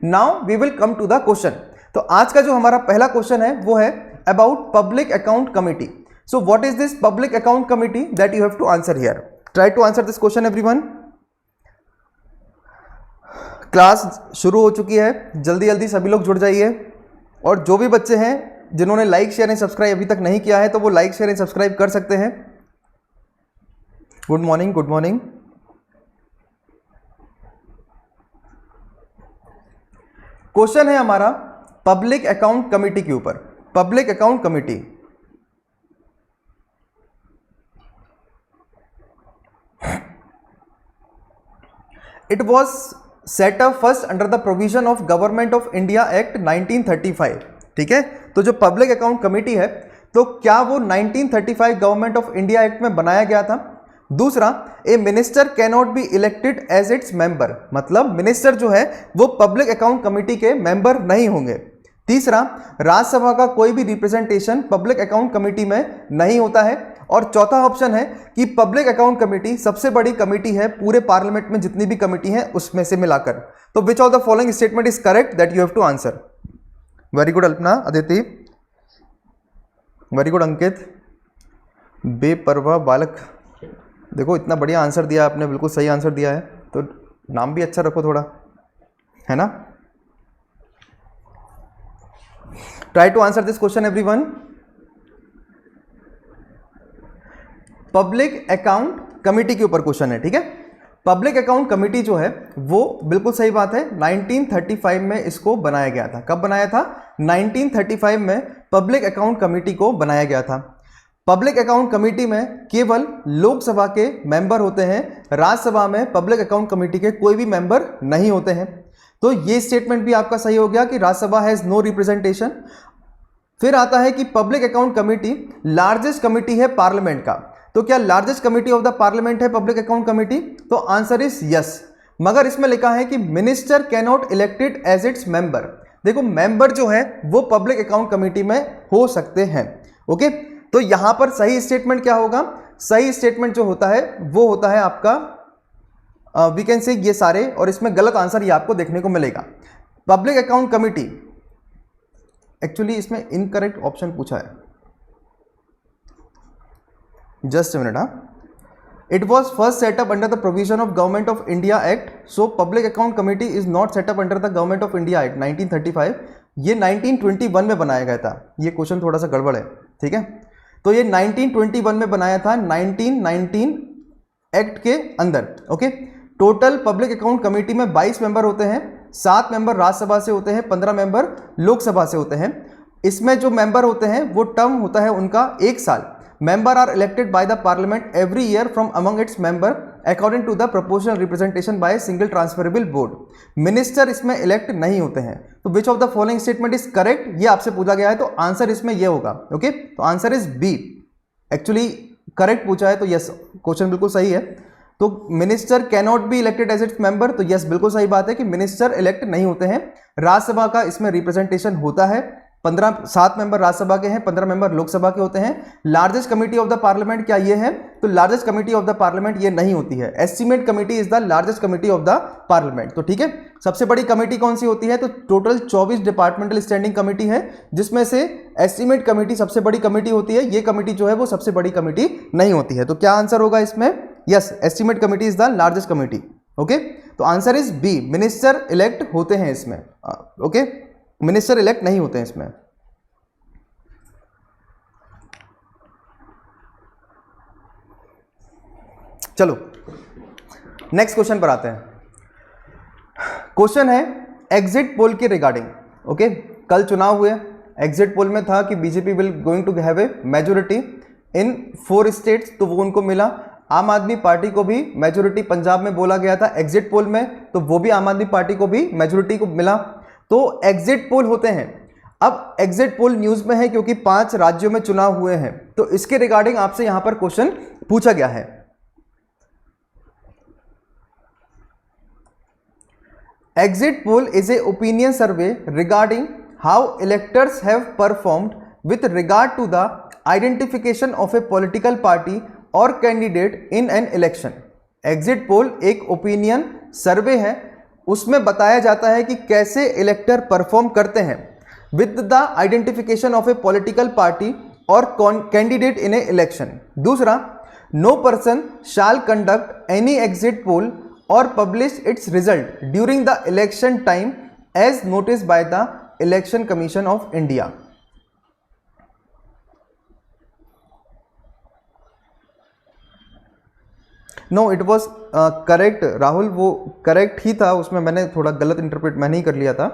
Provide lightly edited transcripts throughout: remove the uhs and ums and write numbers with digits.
Now we will come to the question. तो आज का जो हमारा पहला क्वेश्चन है वो है about public account committee. So what is this public account committee that you have to answer here. Try to answer this question everyone. Class शुरू हो चुकी है, जल्दी जल्दी सभी लोग जुड़ जाइए। और जो भी बच्चे हैं जिन्होंने लाइक शेयर एंड सब्सक्राइब अभी तक नहीं किया है तो वो लाइक शेयर एंड सब्सक्राइब कर सकते हैं। Good morning, good morning. Question है हमारा पब्लिक अकाउंट कमिटी के ऊपर। Public account committee it was set up first under the provision of government of India act 1935। ठीक है, तो जो पब्लिक अकाउंट कमिटी है तो क्या वो 1935 गवर्नमेंट ऑफ इंडिया एक्ट में बनाया गया था। दूसरा, a minister can not be elected as its member, मतलब मिनिस्टर जो है वो पब्लिक अकाउंट कमिटी के मेंबर नहीं होंगे। तीसरा, राज्यसभा का कोई भी रिप्रेजेंटेशन पब्लिक अकाउंट कमिटी में नहीं होता है। और चौथा ऑप्शन है कि पब्लिक अकाउंट कमिटी सबसे बड़ी कमिटी है पूरे पार्लियामेंट में, जितनी भी कमिटी है उसमें से मिलाकर। तो which of the following statement is correct that you have to answer. Very good Alpana, Aditi, very good Ankit, बेपरवाह बालक। देखो इतना बढ़िया आंसर दिया आपने, बिल्कुल सही आंसर दिया है, तो नाम भी अच्छा रखो थोड़ा, है ना। Try to answer this question everyone. Public account committee के ऊपर क्वेश्चन है, ठीक है। पब्लिक अकाउंट कमिटी जो है वो बिल्कुल सही बात है 1935 में इसको बनाया गया था। कब बनाया था? 1935 में पब्लिक अकाउंट कमिटी को बनाया गया था। पब्लिक अकाउंट कमिटी में केवल लोकसभा के मेंबर होते हैं, राज्यसभा में पब्लिक अकाउंट कमिटी के कोई भी मेंबर नहीं होते हैं। तो ये स्टेटमेंट भी आपका सही हो गया कि राज्यसभा हैज नो रिप्रेजेंटेशन। फिर आता है कि public account committee largest committee है पार्लियामेंट का। तो क्या largest committee of the parliament है पब्लिक अकाउंट कमिटी? तो आंसर इज यस। मगर इसमें लिखा है कि minister can not elected as its member. देखो मेंबर जो है वो पब्लिक अकाउंट कमिटी में हो सकते हैं। ओके, तो यहां पर सही स्टेटमेंट क्या होगा? सही स्टेटमेंट जो होता है वो होता है आपका वी कैन से ये सारे, और इसमें गलत आंसर ये आपको देखने को मिलेगा। पब्लिक अकाउंट कमिटी, एक्चुअली इसमें इनकरेक्ट ऑप्शन पूछा है, just a minute. It was first setup under the provision of government of India act, so public account committee is not set up under the government of India act 1935। ये 1921 में बनाया गया था। ये question थोड़ा सा गड़बड़ है, ठीक है। तो ये 1921 में बनाया था 1919 एक्ट के अंदर। Okay, total public account committee में 22 मेंबर होते हैं, 7 मेंबर राज्यसभा से होते हैं, 15 मेंबर लोकसभा से होते हैं। इसमें जो मेंबर होते हैं वो टर्म होता है उनका 1 साल। Member are elected by the parliament every year from among its member according to the proportional representation by single transferable board. Minister इसमें इलेक्ट नहीं होते हैं। तो which of the following statement is correct, ये आपसे पूछा गया है, तो आंसर इसमें ये होगा। ओके, तो answer is B. Actually correct पूछा है तो यस, क्वेश्चन बिल्कुल सही है। तो minister can not be elected as its member, तो यस बिल्कुल सही बात है कि मिनिस्टर इलेक्ट नहीं होते हैं। राज्यसभा का इसमें रिप्रेजेंटेशन होता है, 7 मेंबर राज्यसभा के हैं, 15 मेंबर लोकसभा के होते हैं। Largest committee of the parliament क्या ये है? तो largest committee of the parliament ये नहीं होती है। Estimate committee is the largest committee of the parliament. तो ठीक है, सबसे बड़ी कमेटी कौन सी होती है? तो टोटल 24 डिपार्टमेंटल स्टैंडिंग कमेटी है, जिसमें से एस्टीमेट कमेटी सबसे बड़ी कमेटी होती है। ये कमेटी जो है वो सबसे बड़ी कमेटी नहीं होती है। तो क्या आंसर होगा इसमें? Yes, estimate committee is the largest committee. Okay, तो answer is B, minister elect होते हैं इसमें। ओके, मिनिस्टर इलेक्ट नहीं होते हैं इसमें। चलो नेक्स्ट क्वेश्चन पर आते हैं। क्वेश्चन है एग्जिट पोल के रिगार्डिंग। ओके, कल चुनाव हुए, एग्जिट पोल में था कि BJP will going to have a majority in 4 states, तो वो उनको मिला। आम आदमी पार्टी को भी मेजोरिटी पंजाब में बोला गया था एग्जिट पोल में, तो वो भी आम आदमी पार्टी को भी मेजोरिटी को मिला। तो एग्जिट पोल होते हैं। अब एग्जिट पोल न्यूज में है क्योंकि 5 राज्यों में चुनाव हुए हैं, तो इसके रिगार्डिंग आपसे यहां पर क्वेश्चन पूछा गया है। Exit poll is a opinion survey regarding how electors have performed with regard to the identification of a political party or candidate in an election. Exit poll एक opinion survey है उसमें बताया जाता है कि कैसे इलेक्टर परफॉर्म करते हैं with the identification of a political party or candidate in a election. दूसरा, no person shall conduct any exit poll or publish its result during the election time as notice by the election commission of India. No it was correct Rahul, वो correct ही था, उसमें मैंने थोड़ा गलत interpret मैंने ही कर लिया था।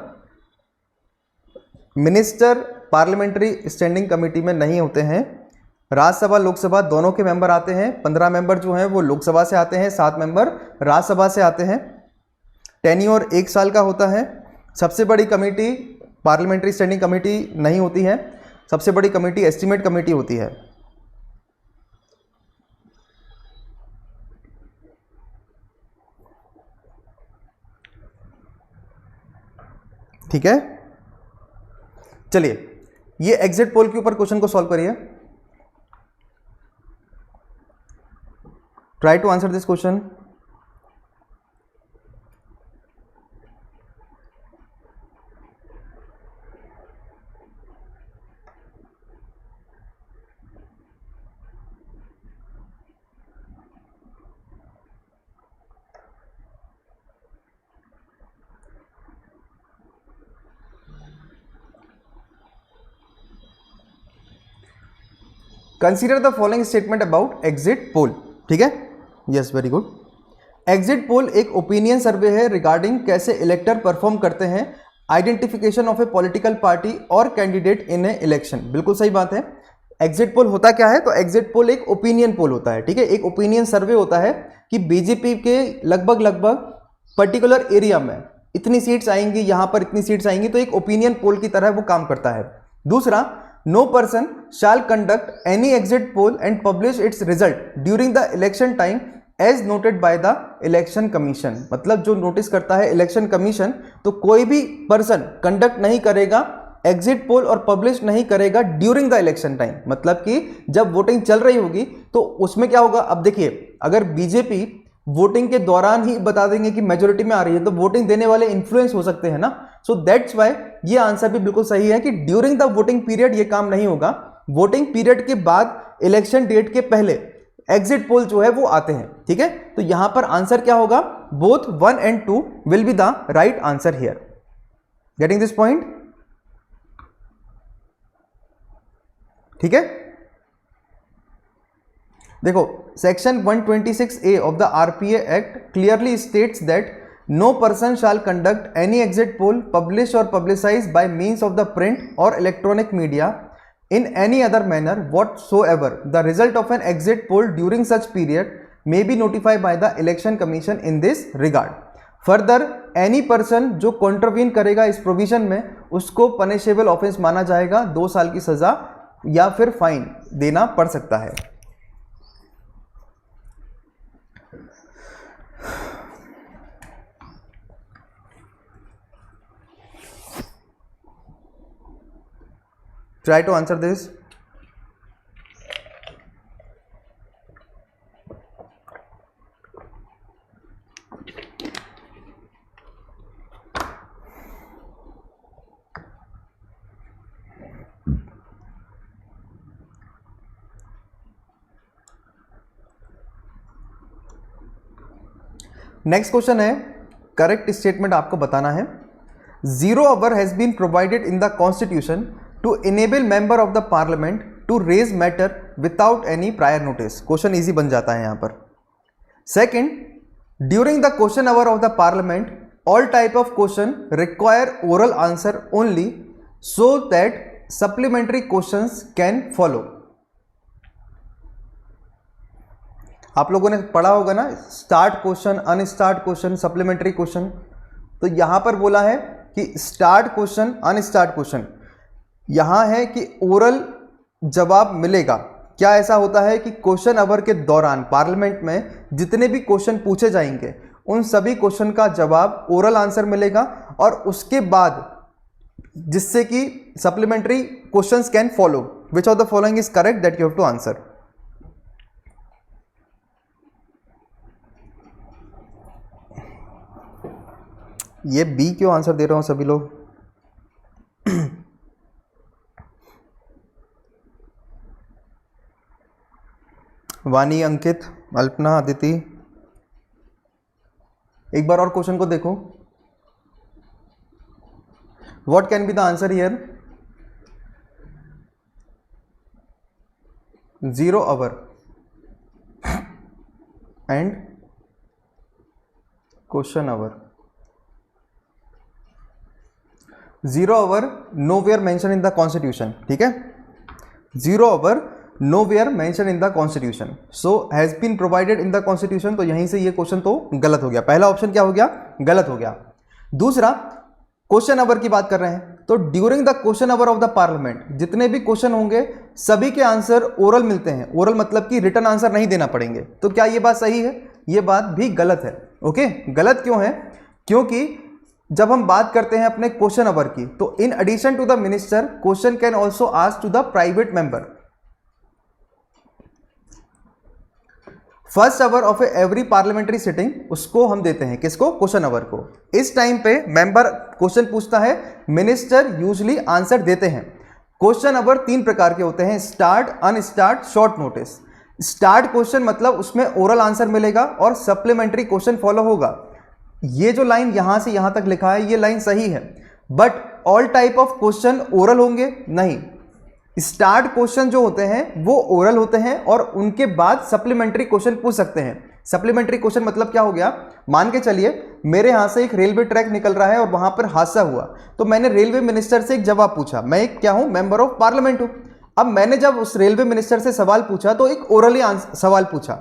मिनिस्टर पार्लियामेंट्री स्टैंडिंग कमेटी में नहीं होते हैं, राज्यसभा लोकसभा दोनों के मेंबर आते हैं। 15 मेंबर जो हैं वो लोकसभा से आते हैं, 7 मेंबर राज्यसभा से आते हैं। टेन्योर 1 साल का होता है। सबसे बड़ी कमेटी पार्लियामेंट्री स्टैंडिंग कमेटी नहीं होती है, सबसे बड़ी कमेटी एस्टीमेट कमेटी होती है। ठीक है, चलिए ये एग्जिट पोल के ऊपर क्वेश्चन को सॉल्व करिए। Try to answer this question. Consider the following statement about exit poll. ठीक है, yes very good. Exit poll एक ओपिनियन सर्वे है रिगार्डिंग कैसे इलेक्टर परफॉर्म करते हैं identification of a political party or candidate in a election. बिल्कुल सही बात है। एग्जिट पोल होता क्या है? तो एग्जिट पोल एक ओपिनियन पोल होता है। ठीक है, एक ओपिनियन सर्वे होता है कि बीजेपी के लगभग पर्टिकुलर एरिया में इतनी सीट्स आएंगी, यहां पर इतनी सीट्स आएंगी, तो एक ओपिनियन पोल की तरह वो काम करता है। दूसरा, no person shall conduct any exit poll and publish its result during the election time as noted by the election commission. मतलब जो नोटिस करता है इलेक्शन कमीशन, तो कोई भी पर्सन कंडक्ट नहीं करेगा एग्जिट पोल और पब्लिश नहीं करेगा ड्यूरिंग द इलेक्शन टाइम। मतलब कि जब वोटिंग चल रही होगी तो उसमें क्या होगा? अब देखिए, अगर बीजेपी वोटिंग के दौरान ही बता देंगे कि मेजोरिटी में आ रही है, तो वोटिंग देने वाले इन्फ्लुएंस हो सकते हैं ना। सो दैट्स व्हाई ये आंसर भी बिल्कुल सही है कि ड्यूरिंग द वोटिंग पीरियड ये काम नहीं होगा। वोटिंग पीरियड के बाद, इलेक्शन डेट के पहले एग्जिट पोल जो है वो आते हैं। ठीक है, तो यहां पर आंसर क्या होगा? Both 1 and 2 will be the right answer here. Getting this point? ठीक है, देखो section 126A of the RPA act clearly states that no person shall conduct any exit poll publish or publicise by means of the print or electronic media in any other manner whatsoever the result of an exit poll during such period may be notified by the election commission in this regard. Further, any person जो कॉन्ट्रवीन करेगा इस provision में, उसको punishable offence माना जाएगा, 2 साल की सजा या फिर फाइन देना पड़ सकता है। Try to answer this. Next question है, करेक्ट स्टेटमेंट आपको बताना है। 0 hour has been provided in the constitution to enable member of the parliament to raise matter without any prior notice. Question easy बन जाता है यहां पर। Second, during the question hour of the parliament all type of question require oral answer only so that supplementary questions can follow. आप लोगों ने पढ़ा होगा ना, start question, unstarred question, supplementary question. तो यहां पर बोला है कि स्टार्ट क्वेश्चन, अनस्टार्ट क्वेश्चन। यहां है कि ओरल जवाब मिलेगा। क्या ऐसा होता है कि क्वेश्चन आवर के दौरान पार्लियामेंट में जितने भी क्वेश्चन पूछे जाएंगे उन सभी क्वेश्चन का जवाब ओरल आंसर मिलेगा, और उसके बाद जिससे कि supplementary questions can follow. Which of the following is correct that you have to answer? ये बी क्यों आंसर दे रहे हो सभी लोग? वानी, अंकित, अल्पना, अदिति, एक बार और क्वेश्चन को देखो. What can be the answer here? 0 hour and question hour. 0 hour nowhere mentioned in the constitution. ठीक है, 0 hour nowhere mentioned in the constitution, so has been provided in the constitution. तो यहीं से ये क्वेश्चन तो गलत हो गया. पहला ऑप्शन क्या हो गया? गलत हो गया. दूसरा, क्वेश्चन आवर की बात कर रहे हैं तो during the question hour of the parliament जितने भी क्वेश्चन होंगे सभी के आंसर ओरल मिलते हैं. ओरल मतलब कि रिटर्न आंसर नहीं देना पड़ेंगे. तो क्या ये बात सही है? ये बात भी गलत है. ओके, गलत क्यों है? क्योंकि जब हम बात करते हैं अपने क्वेश्चन आवर की तो in addition to the minister question can also ask to the private member. First hour of every parliamentary sitting उसको हम देते हैं, किसको? क्वेश्चन आवर को. इस टाइम पे मेंबर क्वेश्चन पूछता है, मिनिस्टर यूजुअली आंसर देते हैं. क्वेश्चन आवर 3 प्रकार के होते हैं, start, unstarred, short notice. Start question मतलब उसमें ओरल आंसर मिलेगा और सप्लीमेंट्री क्वेश्चन फॉलो होगा. ये जो लाइन यहां से यहां तक लिखा है ये लाइन सही है, but all type of question oral होंगे? नहीं. स्टार्ट क्वेश्चन जो होते हैं वो ओरल होते हैं और उनके बाद सप्लीमेंट्री क्वेश्चन पूछ सकते हैं. सप्लीमेंट्री क्वेश्चन मतलब क्या हो गया? मान के चलिए मेरे यहां से एक रेलवे ट्रैक निकल रहा है और वहां पर हादसा हुआ तो मैंने रेलवे मिनिस्टर से एक जवाब पूछा. मैं एक क्या हूं? मेंबर ऑफ पार्लियामेंट हूं. अब मैंने जब उस रेलवे मिनिस्टर से सवाल पूछा तो एक ओरली सवाल पूछा.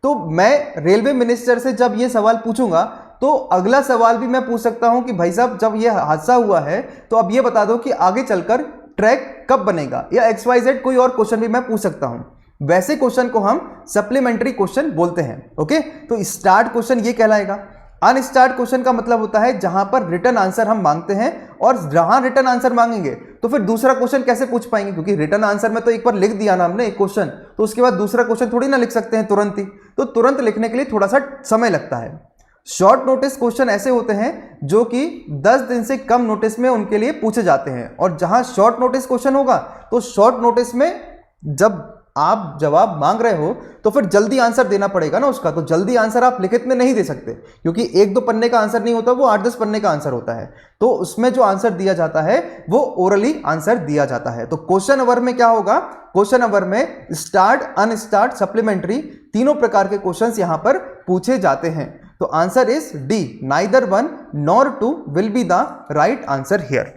तो मैं रेलवे मिनिस्टर से जब ये सवाल पूछूंगा तो अगला सवाल भी मैं पूछ सकता हूं कि भाई साहब जब ये हादसा हुआ है तो अब ये बता दो कि आगे चलकर ट्रैक कब बनेगा, या XYZ कोई और क्वेश्चन भी मैं पूछ सकता हूं. वैसे क्वेश्चन को हम सप्लीमेंट्री क्वेश्चन बोलते हैं. ओके, तो स्टार्ट क्वेश्चन ये कहलाएगा. अनस्टार्ट क्वेश्चन का मतलब होता है जहां पर रिटर्न आंसर हम मांगते हैं और जहां रिटर्न आंसर मांगेंगे तो फिर दूसरा क्वेश्चन कैसे पूछ पाएंगे, क्योंकि रिटर्न आंसर में तो एक बार लिख दिया ना हमने एक क्वेश्चन, तो उसके बाद दूसरा क्वेश्चन थोड़ी ना लिख सकते हैं तुरंत ही. तो तुरंत लिखने के लिए थोड़ा सा समय लगता है. शॉर्ट नोटिस क्वेश्चन ऐसे होते हैं जो कि 10 दिन से कम नोटिस में उनके लिए पूछे जाते हैं. और जहां शॉर्ट नोटिस क्वेश्चन होगा तो शॉर्ट नोटिस में जब आप जवाब मांग रहे हो तो फिर जल्दी आंसर देना पड़ेगा ना उसका. तो जल्दी आंसर आप लिखित में नहीं दे सकते क्योंकि 1-2 पन्ने का आंसर नहीं होता, वो 8-10 पन्ने का आंसर होता है. तो उसमें जो आंसर दिया जाता है वो ओरली आंसर दिया जाता है. तो क्वेश्चन आवर में क्या होगा? क्वेश्चन आवर में स्टार्ट, अनस्टार्ट, सप्लीमेंट्री तीनों प्रकार के क्वेश्चंस यहां पर पूछे जाते हैं. तो answer is D, neither 1 nor 2 will be the right answer here.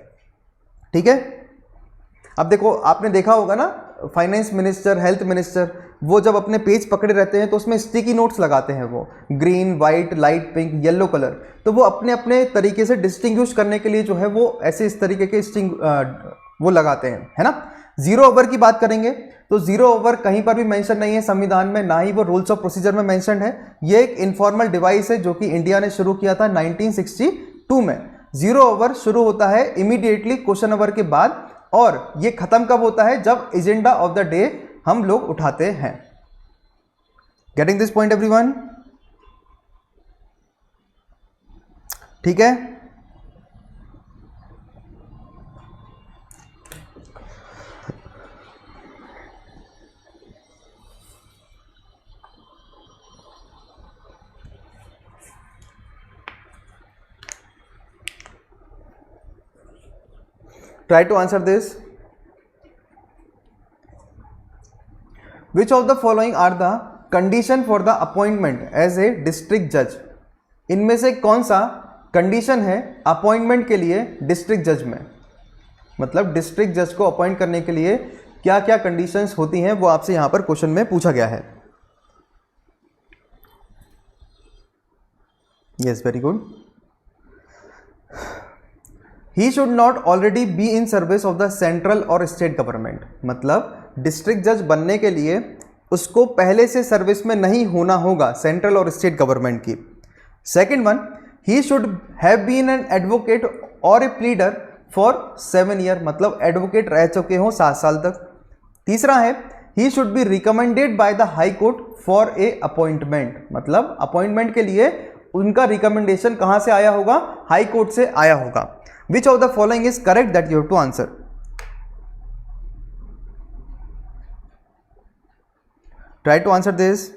ठीक है, अब देखो आपने देखा होगा ना फाइनेंस मिनिस्टर, हेल्थ मिनिस्टर, वो जब अपने पेज पकड़े रहते हैं तो उसमें स्टिकी नोट्स लगाते हैं, वो green, white, light pink, yellow colour. तो वो अपने अपने तरीके से डिस्टिंग्विश करने के लिए जो है वो ऐसे इस तरीके के वो लगाते हैं, है ना. 0 ओवर की बात करेंगे तो 0 ओवर कहीं पर भी मेंशन नहीं है संविधान में, ना ही वो रूल्स ऑफ प्रोसीजर में मेंशन है. ये एक इनफॉर्मल डिवाइस है जो कि इंडिया ने शुरू किया था 1962 में. 0 ओवर शुरू होता है इमीडिएटली क्वेश्चन ओवर के बाद और ये खत्म कब होता है? जब एजेंडा ऑफ द डे हम लोग उठाते हैं. Getting this point everyone? ठीक है, try to answer this. Which of the following are the condition for the appointment as a district judge? इनमें से कौन सा कंडीशन है अपॉइंटमेंट के लिए डिस्ट्रिक्ट जज में? मतलब डिस्ट्रिक्ट जज को अपॉइंट करने के लिए क्या क्या कंडीशंस होती हैं वो आपसे यहां पर क्वेश्चन में पूछा गया है. Yes, very good. He should not already be in service of the central और स्टेट गवर्नमेंट. मतलब डिस्ट्रिक्ट जज बनने के लिए उसको पहले से सर्विस में नहीं होना होगा सेंट्रल और स्टेट गवर्नमेंट की. Second one, he should have been an advocate और ए प्लीडर फॉर 7 ईयर. मतलब एडवोकेट रह चुके हो 7 साल तक. तीसरा है he should be recommended by the high court for a appointment. मतलब अपॉइंटमेंट के लिए उनका रिकमेंडेशन कहां से आया होगा? हाई कोर्ट से आया होगा। Which of the following is correct that you have to answer? Try to answer this.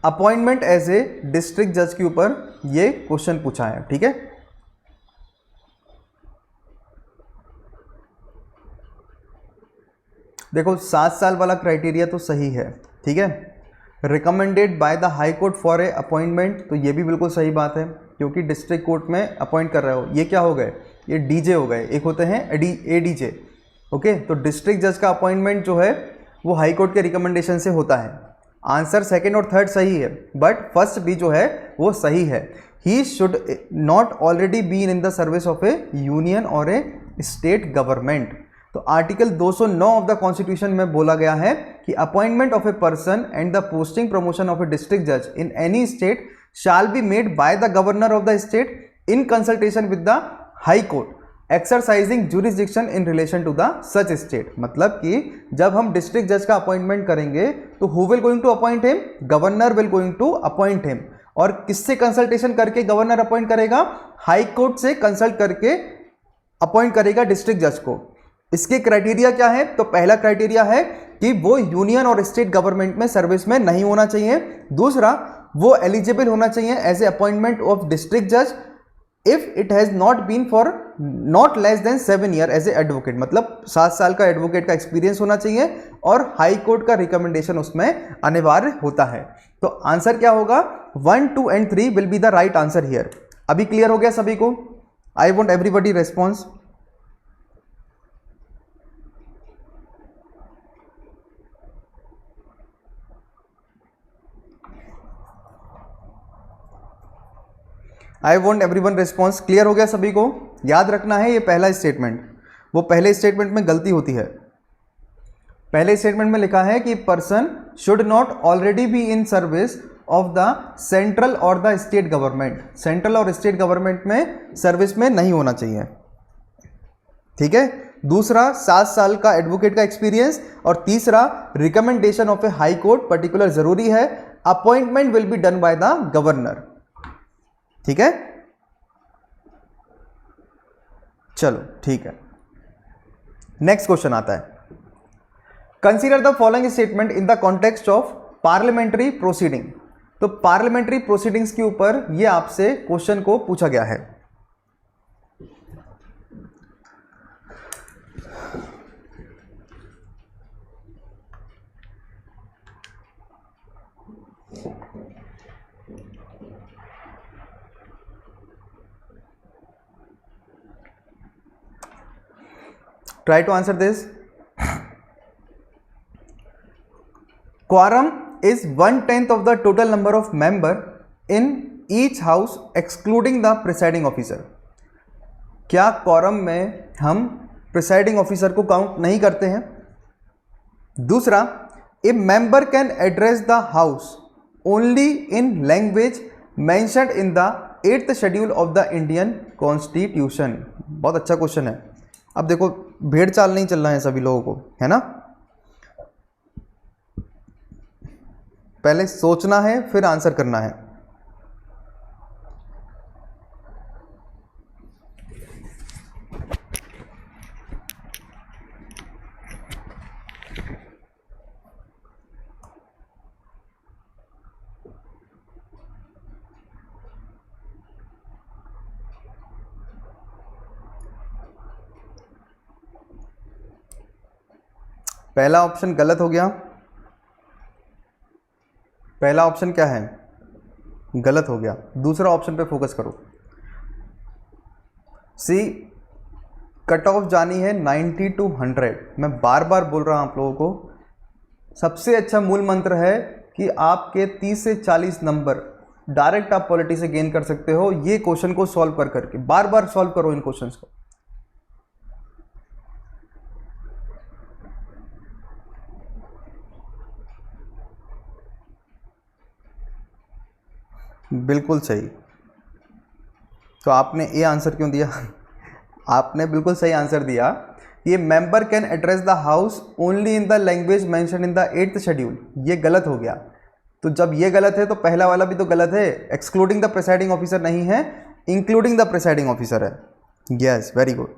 Appointment as a district जज के ऊपर ये क्वेश्चन पूछा है, ठीक है। देखो 7 साल वाला क्राइटेरिया तो सही है, ठीक है। Recommended by the high court for a appointment, तो ये भी बिल्कुल सही बात है, क्योंकि डिस्ट्रिक्ट कोर्ट में अपॉइंट कर रहे हो। ये क्या हो गए? ये डीजे हो गए, एक होते हैं एडीजे, ओके। तो डिस्ट्रिक्ट जज का अपॉइंटमेंट जो है वो हाई कोर्ट के रिकमेंडेशन से होता है। आंसर सेकंड और थर्ड सही है, बट फर्स्ट भी जो है वो सही है। He should not already been in the service of a union or a state government. तो आर्टिकल 209 ऑफ द कॉन्स्टिट्यूशन में बोला गया है कि appointment of a person and the posting promotion of a district जज in any state shall be made by the governor of the state in consultation with the high court exercising jurisdiction in relation to the such state. मतलब कि जब हम district जज का appointment करेंगे तो who will going to appoint him? Governor will going to appoint him. और किससे कंसल्टेशन करके गवर्नर अपॉइंट करेगा? हाई कोर्ट से कंसल्ट करके अपॉइंट करेगा डिस्ट्रिक्ट जज को। इसके क्राइटेरिया क्या है? तो पहला क्राइटेरिया है कि वो यूनियन और स्टेट गवर्नमेंट में सर्विस में नहीं होना चाहिए। दूसरा, वो एलिजिबल होना चाहिए as a appointment of district जज if it has not been for not less than 7 year as a advocate. मतलब 7 साल का एडवोकेट का एक्सपीरियंस होना चाहिए और हाई कोर्ट का रिकमेंडेशन उसमें अनिवार्य होता है। तो आंसर क्या होगा? 1, 2 and 3 will be the right answer here. अभी क्लियर हो गया सभी को? I want everybody response. I want everyone response. Clear हो गया सभी को? याद रखना है ये पहला स्टेटमेंट, वो पहले स्टेटमेंट में गलती होती है। पहले स्टेटमेंट में लिखा है कि person should not already be in service of the central और द स्टेट गवर्नमेंट। सेंट्रल और स्टेट गवर्नमेंट में सर्विस में नहीं होना चाहिए, ठीक है। दूसरा, 7 साल का एडवोकेट का एक्सपीरियंस। और तीसरा, recommendation of A high court particular जरूरी है। Appointment will be done by the governor, ठीक है। चलो ठीक है, नेक्स्ट क्वेश्चन आता है। Consider the following statement in the context of parliamentary proceeding. तो पार्लियामेंट्री प्रोसीडिंग्स के ऊपर यह आपसे क्वेश्चन को पूछा गया है। Try to answer this. Quorum is 1/10 of the total number of member in each house excluding the presiding officer. क्या quorum में हम presiding officer को काउंट नहीं करते हैं? दूसरा, a member can address the house only in language mentioned in the 8th schedule of the Indian Constitution. बहुत अच्छा क्वेश्चन है। अब देखो, भेड़ चाल नहीं चलना है सभी लोगों को, है ना। पहले सोचना है फिर आंसर करना है। पहला ऑप्शन गलत हो गया। पहला ऑप्शन क्या है? गलत हो गया। दूसरा ऑप्शन पे फोकस करो। सी, कट ऑफ जानी है 90 to 100। मैं बार बार बोल रहा हूं आप लोगों को, सबसे अच्छा मूल मंत्र है कि आपके 30 से 40 नंबर डायरेक्ट आप पॉलिटी से गेन कर सकते हो। ये क्वेश्चन को सॉल्व कर करके बार बार सॉल्व करो इन क्वेश्चंस को। बिल्कुल सही। तो आपने ये आंसर क्यों दिया? आपने बिल्कुल सही आंसर दिया। ये member can address the house only in the language mention in the 8th schedule, ये गलत हो गया। तो जब ये गलत है तो पहला वाला भी तो गलत है, एक्सक्लूडिंग द प्रिसाइडिंग ऑफिसर नहीं है, इंक्लूडिंग द प्रिसाइडिंग ऑफिसर है। Yes, very good.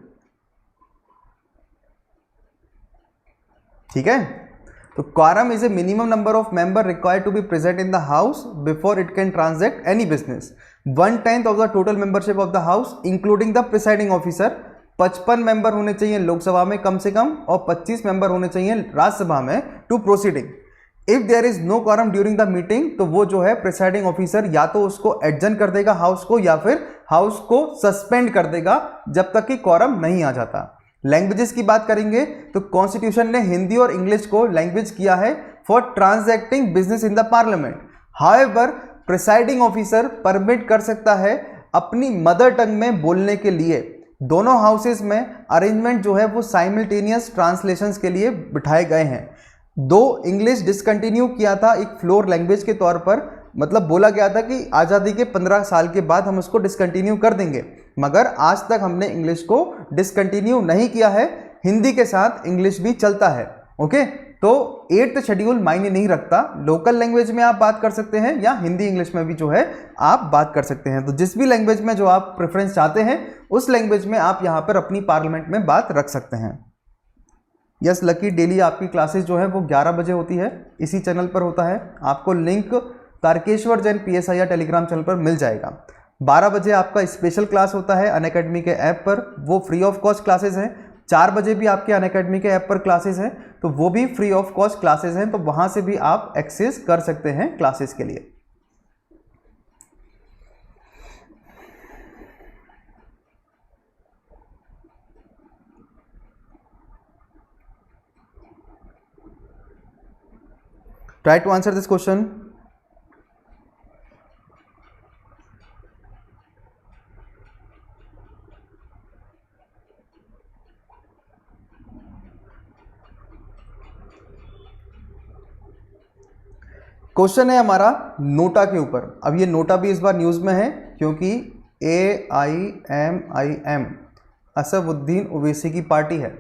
ठीक है, तो quorum is a minimum number of member required to be present in the house before it can transact any business. 1/10 of the total membership of the house including the presiding officer। 55 member होने चाहिए लोकसभा में कम से कम और 25 member होने चाहिए राज्यसभा में to proceeding. If there is no quorum during the meeting, तो वो जो है प्रिसाइडिंग ऑफिसर या तो उसको एडजन कर देगा हाउस को, या फिर हाउस को सस्पेंड कर देगा जब तक कि quorum नहीं आ जाता। लैंग्वेजेस की बात करेंगे तो कॉन्स्टिट्यूशन ने हिंदी और इंग्लिश को लैंग्वेज किया है for transacting business in the parliament. However presiding officer permit कर सकता है अपनी मदर टंग में बोलने के लिए। दोनों हाउसेस में अरेंजमेंट जो है वो साइमल्टेनियस ट्रांसलेशंस के लिए बिठाए गए हैं। दो इंग्लिश डिसकंटिन्यू किया था एक फ्लोर लैंग्वेज के तौर पर, मतलब बोला गया था कि आज़ादी के 15 साल के बाद हम उसको डिसकंटिन्यू कर देंगे, मगर आज तक हमने इंग्लिश को डिसकंटिन्यू नहीं किया है। हिंदी के साथ इंग्लिश भी चलता है। ओके, तो 8th शेड्यूल मायने नहीं रखता, लोकल लैंग्वेज में आप बात कर सकते हैं या हिंदी इंग्लिश में भी जो है आप बात कर सकते हैं। तो जिस भी लैंग्वेज में जो आप प्रेफरेंस चाहते हैं उस लैंग्वेज में आप यहाँ पर अपनी पार्लियामेंट में बात रख सकते हैं। यस लकी, डेली आपकी क्लासेस जो है वो 11 बजे होती है, इसी चैनल पर होता है। आपको link Tarkeshwar Jain PSIR Telegram channel पर मिल जाएगा। 12 बजे आपका स्पेशल क्लास होता है अनअकैडमी के ऐप पर, वो फ्री ऑफ कॉस्ट क्लासेस हैं। 4 बजे भी आपके अनअकैडमी के ऐप पर क्लासेस हैं, तो वो भी फ्री ऑफ कॉस्ट क्लासेस हैं, तो वहाँ से भी आप एक्सेस कर सकते हैं क्लासेस के लिए। Try to answer this question. Question है हमारा नोटा के ऊपर। अब ये नोटा भी इस बार न्यूज़ में है क्योंकि AIMIM असदुद्दीन ओवैसी की पार्टी है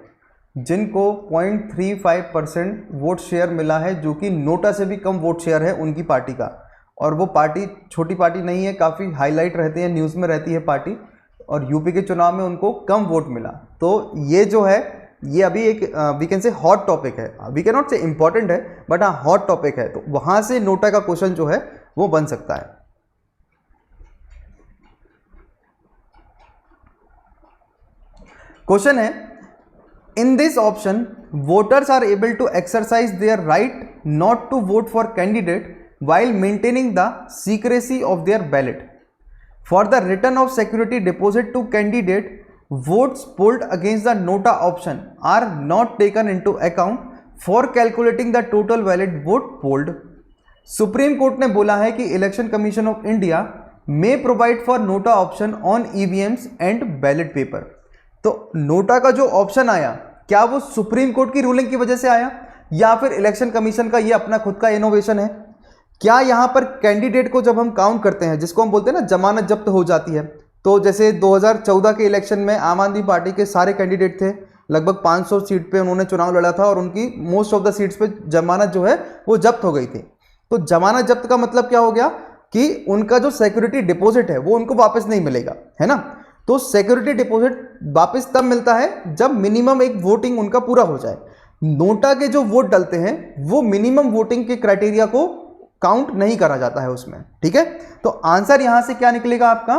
जिनको 0.35% वोट शेयर मिला है, जो कि नोटा से भी कम वोट शेयर है उनकी पार्टी का। और वो पार्टी छोटी पार्टी नहीं है, काफ़ी हाईलाइट रहती है, न्यूज़ में रहती है पार्टी, और यूपी के चुनाव में उनको कम वोट मिला। तो ये जो है ये अभी एक we can say hot topic है, we can not say important है बट हाँ हॉट टॉपिक है। तो वहाँ से नोटा का क्वेश्चन जो है वो बन सकता है। क्वेश्चन है, in this option voters are able to exercise their right not to vote for candidate while maintaining the secrecy of their ballot. For the return of security deposit to candidate, votes polled against the nota option are not taken into account for calculating the total valid vote polled. Supreme court ने बोला है कि election commission of India may provide for nota option on EVMs and ballot paper. तो NOTA का जो option आया क्या वो सुप्रीम कोर्ट की रूलिंग की वजह से आया या फिर इलेक्शन कमीशन का ये अपना खुद का इनोवेशन है? क्या यहाँ पर कैंडिडेट को जब हम काउंट करते हैं, जिसको हम बोलते हैं ना जमानत जब्त हो जाती है, तो जैसे 2014 के इलेक्शन में आम आदमी पार्टी के सारे कैंडिडेट थे, लगभग 500 सीट पे उन्होंने चुनाव लड़ा था और उनकी मोस्ट ऑफ द सीट्स पे जमानत जो है वो जब्त हो गई थी। तो जमानत जब्त का मतलब क्या हो गया कि उनका जो सिक्योरिटी डिपॉजिट है वो उनको वापस नहीं मिलेगा, है ना। तो सिक्योरिटी डिपॉजिट वापस तब मिलता है जब मिनिमम एक वोटिंग उनका पूरा हो जाए। नोटा के जो वोट डलते हैं वो मिनिमम वोटिंग के क्राइटेरिया को काउंट नहीं करा जाता है उसमें, ठीक है। तो आंसर यहां से क्या निकलेगा आपका,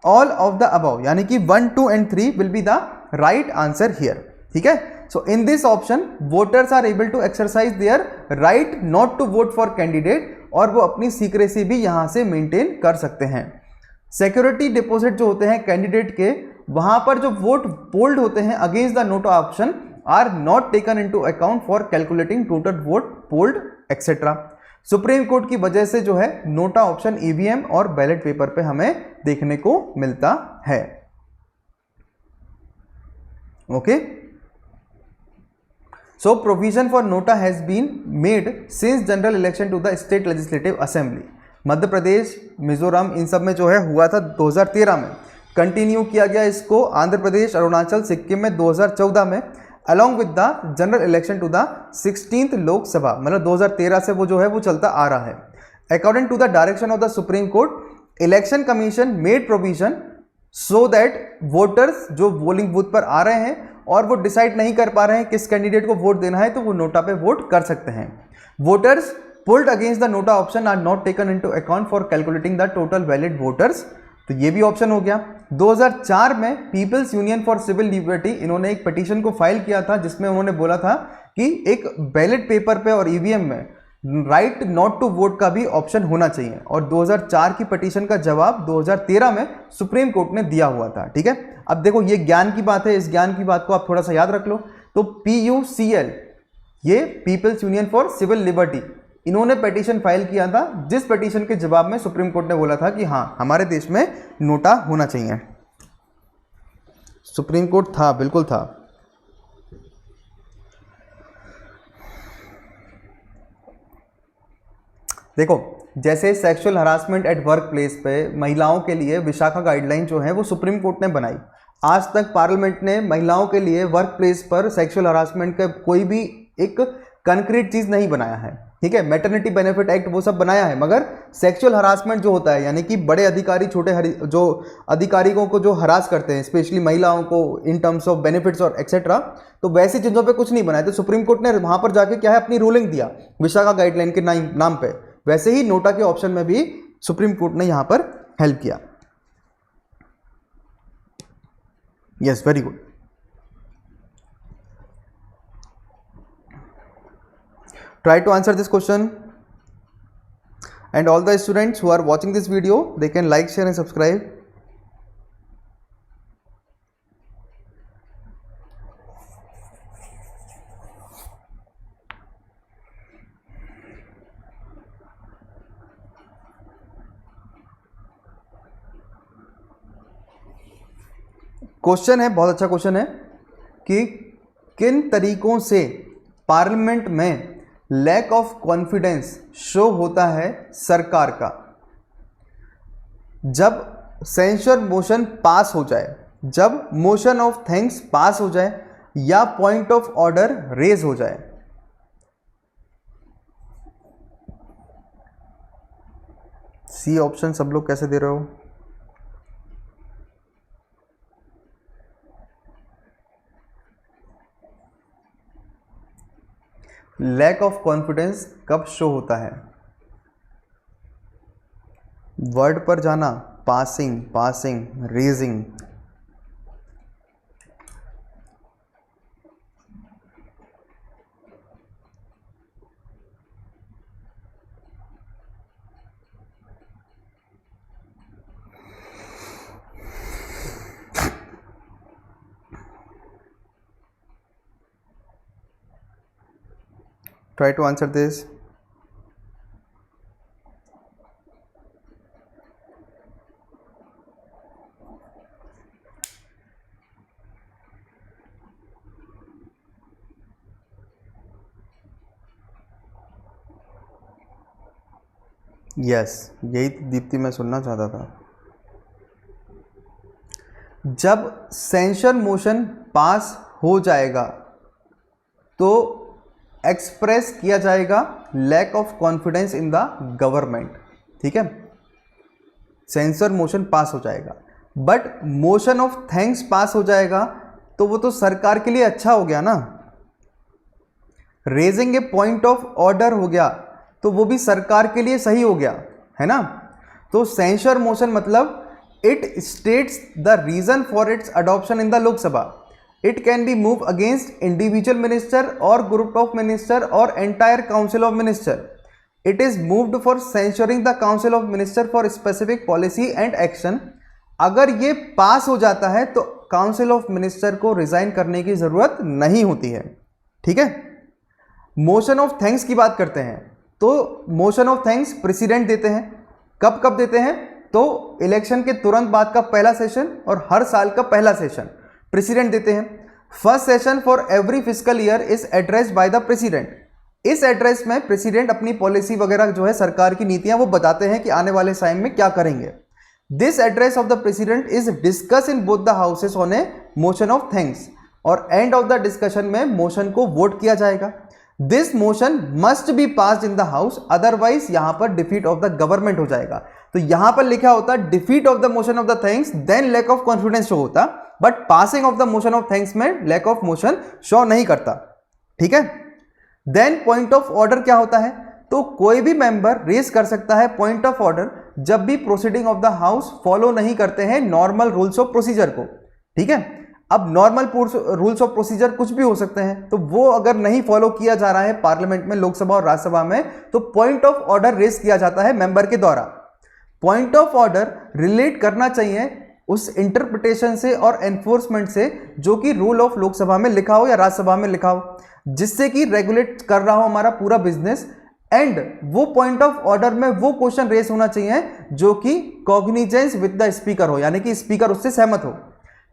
ऑल ऑफ द अबव, यानी कि 1, 2 and 3 will be the right answer here, ठीक है। So in this option voters are able to exercise their right not to vote for candidate, और वो अपनी सीक्रेसी भी यहां से मेंटेन कर सकते हैं। सिक्योरिटी डिपॉजिट जो होते हैं कैंडिडेट के, वहां पर जो वोट पोल्ड होते हैं against the NOTA option are not taken into account for calculating total vote polled etcetera. Supreme court की वजह से जो है नोटा ऑप्शन ईवीएम और बैलेट पेपर पे हमें देखने को मिलता है। Okay, so provision for NOTA has been made since general election to the state legislative assembly. Madhya Pradesh, Mizoram, इन सब में जो है हुआ था 2013 में। कंटिन्यू किया गया इसको आंध्र प्रदेश, अरुणाचल, सिक्किम में 2014 में, along with the general election to the 16th Lok Sabha, मतलब 2013 से वो जो है वो चलता आ रहा है। According to the direction of the supreme court, election commission made provision so that voters जो पोलिंग बूथ पर आ रहे हैं और वो डिसाइड नहीं कर पा रहे हैं किस कैंडिडेट को वोट देना है, तो वो नोटा पे वोट कर सकते हैं। Voters pulled against the NOTA option are not taken into account for calculating the total valid voters, तो ये भी ऑप्शन हो गया। 2004 में people's union for civil liberty, इन्होंने एक पिटीशन को फाइल किया था जिसमें उन्होंने बोला था कि एक बैलेट पेपर पे और ईवीएम में राइट नॉट टू वोट का भी ऑप्शन होना चाहिए, और 2004 की पिटीशन का जवाब 2013 में सुप्रीम कोर्ट ने दिया हुआ था। ठीक है, अब देखो ये ज्ञान की बात है, इस ज्ञान की बात को आप थोड़ा सा याद रख लो। तो PUCL, ये people's union for civil liberty, इन्होंने पिटीशन फाइल किया था, जिस पिटीशन के जवाब में सुप्रीम कोर्ट ने बोला था कि हाँ हमारे देश में नोटा होना चाहिए। सुप्रीम कोर्ट था, बिल्कुल था। देखो जैसे sexual harassment at work place पे महिलाओं के लिए विशाखा गाइडलाइन जो है वो सुप्रीम कोर्ट ने बनाई। आज तक पार्लियामेंट ने महिलाओं के लिए वर्क प्लेस पर सेक्सुअल हरासमेंट का कोई भी एक कंक्रीट चीज़ नहीं बनाया है। ठीक है, मैटरनिटी बेनिफिट एक्ट वो सब बनाया है, मगर सेक्सुअल हरासमेंट जो होता है, यानी कि बड़े अधिकारी छोटे जो अधिकारियों को जो हरास करते हैं, स्पेशली महिलाओं को इन टर्म्स ऑफ बेनिफिट्स और एक्सेट्रा, तो वैसी चीज़ों पे कुछ नहीं बनाया। तो सुप्रीम कोर्ट ने वहाँ पर जाके क्या है अपनी रूलिंग दिया विशाखा गाइडलाइन के नाम पे। वैसे ही नोटा के ऑप्शन में भी सुप्रीम कोर्ट ने यहाँ पर हेल्प किया। Yes, very good. Try to answer this question, and all the students who are watching this video, they can like, share and subscribe. Question है, बहुत अच्छा क्वेश्चन है कि किन तरीकों से पार्लियामेंट में लैक ऑफ कॉन्फिडेंस शो होता है सरकार का। जब सेंसर मोशन पास हो जाए, जब मोशन ऑफ थैंक्स पास हो जाए, या पॉइंट ऑफ ऑर्डर रेज हो जाए। सी ऑप्शन सब लोग कैसे दे रहे हो? लैक ऑफ कॉन्फिडेंस कब शो होता है? वर्ड पर जाना, passing, passing, raising. Try to answer this. Yes, यही दीप्ति मैं सुनना चाहता था। जब सेंसर मोशन पास हो जाएगा तो एक्सप्रेस किया जाएगा lack of confidence in the government. ठीक है, सेंसर मोशन पास हो जाएगा, but motion of thanks pass हो जाएगा तो वो तो सरकार के लिए अच्छा हो गया ना। Raising a point of order हो गया तो वो भी सरकार के लिए सही हो गया, है ना। तो सेंसर मोशन मतलब it states the reason for its adoption in the Lok Sabha. It can be moved against individual minister or group of minister or entire council of minister. It is moved for censuring the council of minister for specific policy and action. अगर ये पास हो जाता है तो council of minister को resign करने की जरूरत नहीं होती है। ठीक है, मोशन ऑफ थैंक्स की बात करते हैं तो मोशन ऑफ थैंक्स प्रेसिडेंट देते हैं। कब कब देते हैं? तो इलेक्शन के तुरंत बाद का पहला सेशन और हर साल का पहला सेशन प्रेसिडेंट देते हैं। First session for every physical year is addressed by the president. इस एड्रेस में प्रेसिडेंट अपनी पॉलिसी वगैरह जो है सरकार की नीतियां वो बताते हैं कि आने वाले टाइम में क्या करेंगे। This address of the president is discuss in both the houses on A motion of thanks, और एंड ऑफ द डिस्कशन में मोशन को वोट किया जाएगा। This motion must be passed in the house, otherwise यहां पर defeat of the government हो जाएगा। तो यहां पर लिखा होता defeat of the motion of the thanks, then lack of confidence show होता, but passing of the motion of thanks में लैक ऑफ मोशन शो नहीं करता। ठीक है। देन पॉइंट ऑफ ऑर्डर क्या होता है, तो कोई भी मेंबर रेज कर सकता है पॉइंट ऑफ ऑर्डर जब भी proceeding of the house follow नहीं करते हैं नॉर्मल रूल्स ऑफ प्रोसीजर को। ठीक है। अब नॉर्मल रूल्स ऑफ प्रोसीजर कुछ भी हो सकते हैं, तो वो अगर नहीं फॉलो किया जा रहा है पार्लियामेंट में, लोकसभा और राज्यसभा में, तो पॉइंट ऑफ ऑर्डर रेज किया जाता है मेंबर के द्वारा। पॉइंट ऑफ ऑर्डर रिलेट करना चाहिए उस इंटरप्रिटेशन से और एनफोर्समेंट से जो कि रूल ऑफ लोकसभा में लिखा हो या राज्यसभा में लिखा हो, जिससे कि रेगुलेट कर रहा हो हमारा पूरा बिजनेस। एंड वो पॉइंट ऑफ ऑर्डर में वो क्वेश्चन रेस होना चाहिए जो कि कॉग्निजेंस विद द स्पीकर हो, यानी कि स्पीकर उससे सहमत हो।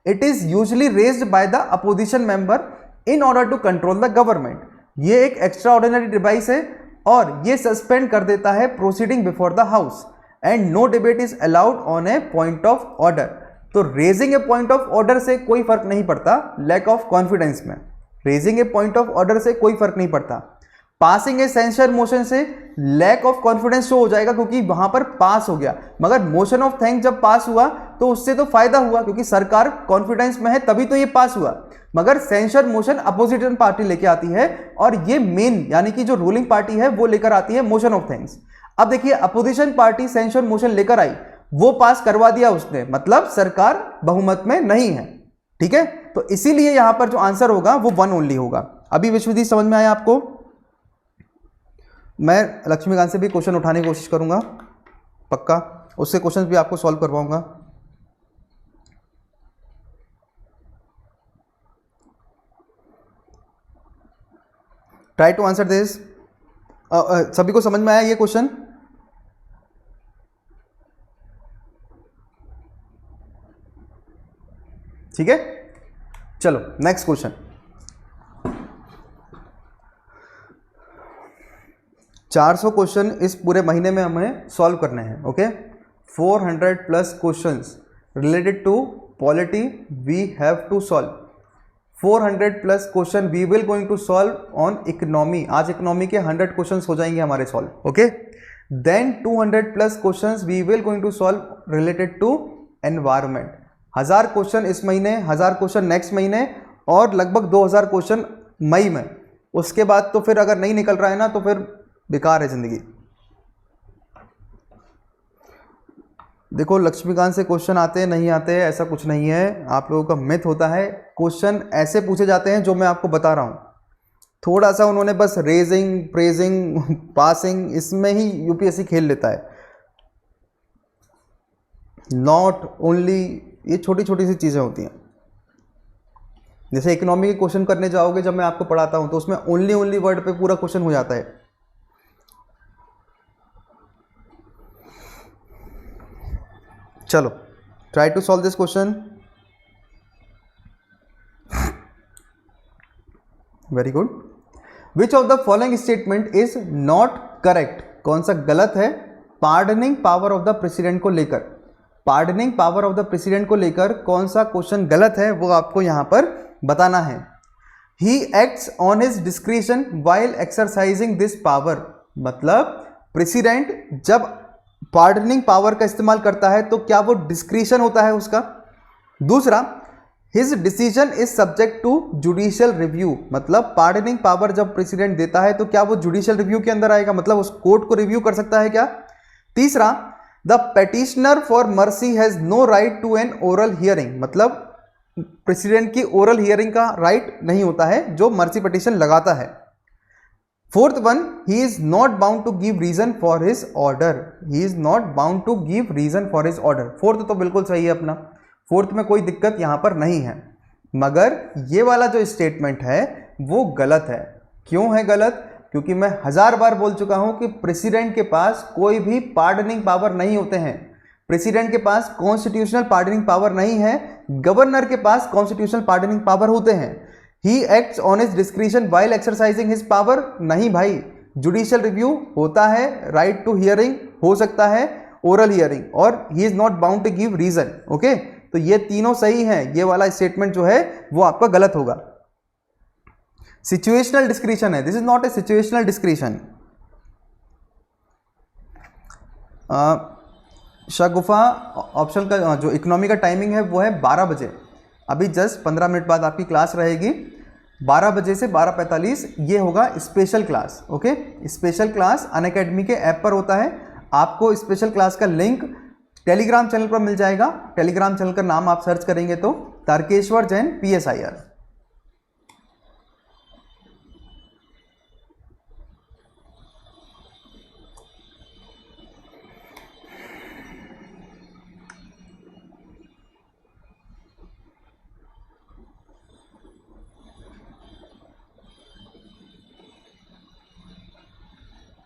It is usually raised by the opposition member in order to control the government. ये एक एक्स्ट्रा ऑर्डिनरी डिवाइस है और ये सस्पेंड कर देता है proceeding before the house, and no debate is allowed on a point of order. तो raising a point of order से कोई फर्क नहीं पड़ता लैक ऑफ कॉन्फिडेंस में, raising a point of order से कोई फर्क नहीं पड़ता। पासिंग ए सेंसर मोशन से लैक ऑफ कॉन्फिडेंस शो हो जाएगा क्योंकि वहां पर पास हो गया, मगर मोशन ऑफ थैंक्स जब पास हुआ तो उससे तो फायदा हुआ क्योंकि सरकार कॉन्फिडेंस में है तभी तो ये पास हुआ। मगर सेंसर मोशन अपोजिशन पार्टी लेके आती है और ये मेन यानी कि जो रूलिंग पार्टी है वो लेकर आती है मोशन ऑफ थैंक्स। अब देखिए अपोजिशन पार्टी सेंसर मोशन लेकर आई, वो पास करवा दिया उसने, मतलब सरकार बहुमत में नहीं है। ठीक है। तो इसीलिए यहां पर जो आंसर होगा वो 1 ओनली होगा। अभी विश्वजीत समझ में आया आपको? मैं लक्ष्मीकांत से भी क्वेश्चन उठाने की कोशिश करूंगा, पक्का उससे क्वेश्चन भी आपको सॉल्व करवाऊंगा। Try to answer this. सभी को समझ में आया ये क्वेश्चन? ठीक है। चलो नेक्स्ट क्वेश्चन। चार 400 क्वेश्चन इस पूरे महीने में हमें सॉल्व करने हैं। Okay. 400 plus questions related to polity we have to solve. 400 plus question we will going to solve on economy. आज इकोनॉमी के 100 क्वेश्चंस हो जाएंगे हमारे solve. Okay. Then 200 plus questions we will going to solve related to environment. 1000 question इस महीने, 1000 question next महीने और लगभग 2000 क्वेश्चन मई में। उसके बाद तो फिर अगर नहीं निकल रहा है ना तो फिर बेकार है जिंदगी। देखो लक्ष्मीकांत से क्वेश्चन आते हैं नहीं आते हैं ऐसा कुछ नहीं है, आप लोगों का मिथ होता है। क्वेश्चन ऐसे पूछे जाते हैं जो मैं आपको बता रहा हूं। थोड़ा सा उन्होंने बस रेजिंग, प्रेजिंग, पासिंग इसमें ही यूपीएससी खेल लेता है। नॉट ओनली, ये छोटी छोटी सी चीज़ें होती हैं। जैसे इकोनॉमी के क्वेश्चन करने जाओगे जब मैं आपको पढ़ाता हूं तो उसमें ओनली वर्ड पे पूरा क्वेश्चन हो जाता है। चलो try to solve this question. Very good. Which of the following statement is not correct? कौन सा गलत है pardoning power of the president को लेकर? Pardoning power of the president को लेकर कौन सा क्वेश्चन गलत है वो आपको यहां पर बताना है। He acts on his discretion while exercising this power, मतलब प्रेसिडेंट जब पार्डनिंग पावर का इस्तेमाल करता है तो क्या वो डिस्क्रिशन होता है उसका? दूसरा, his decision is subject to judicial review, मतलब पार्डनिंग पावर जब प्रेसिडेंट देता है तो क्या वो जुडिशियल रिव्यू के अंदर आएगा, मतलब उस कोर्ट को रिव्यू कर सकता है क्या? तीसरा, the petitioner for mercy has no right to an oral hearing, मतलब प्रेसिडेंट की ओरल हियरिंग का राइट नहीं होता है जो मर्सी पिटीशन लगाता है। Fourth one, he is not bound to give reason for his order, he is not bound to give reason for his order. Fourth तो बिल्कुल सही है अपना, फोर्थ में कोई दिक्कत यहां पर नहीं है, मगर ये वाला जो स्टेटमेंट है वो गलत है। क्यों है गलत? क्योंकि मैं 1000 बार बोल चुका हूं कि प्रेसिडेंट के पास कोई भी पार्डनिंग पावर नहीं होते हैं। प्रेसिडेंट के पास कॉन्स्टिट्यूशनल पार्डनिंग पावर नहीं है, गवर्नर के पास कॉन्स्टिट्यूशनल पार्डनिंग पावर होते हैं। He acts on his discretion while exercising his power, नहीं भाई, जुडिशियल रिव्यू होता है, राइट टू हियरिंग हो सकता है, ओरल हियरिंग, और he is not bound to give reason. Okay, तो ये तीनों सही हैं, ये वाला स्टेटमेंट जो है वो आपका गलत होगा। सिचुएशनल डिस्क्रिशन है, this is not a situational discretion. Shagufa option का जो इकोनॉमी का टाइमिंग है वो है 12 बजे। अभी जस्ट 15 मिनट बाद आपकी क्लास रहेगी 12 बजे से 12:45, ये होगा special class. Okay, special class Unacademy के ऐप पर होता है। आपको स्पेशल क्लास का लिंक टेलीग्राम चैनल पर मिल जाएगा। टेलीग्राम चैनल का नाम आप सर्च करेंगे तो तारकेश्वर जैन PSIR।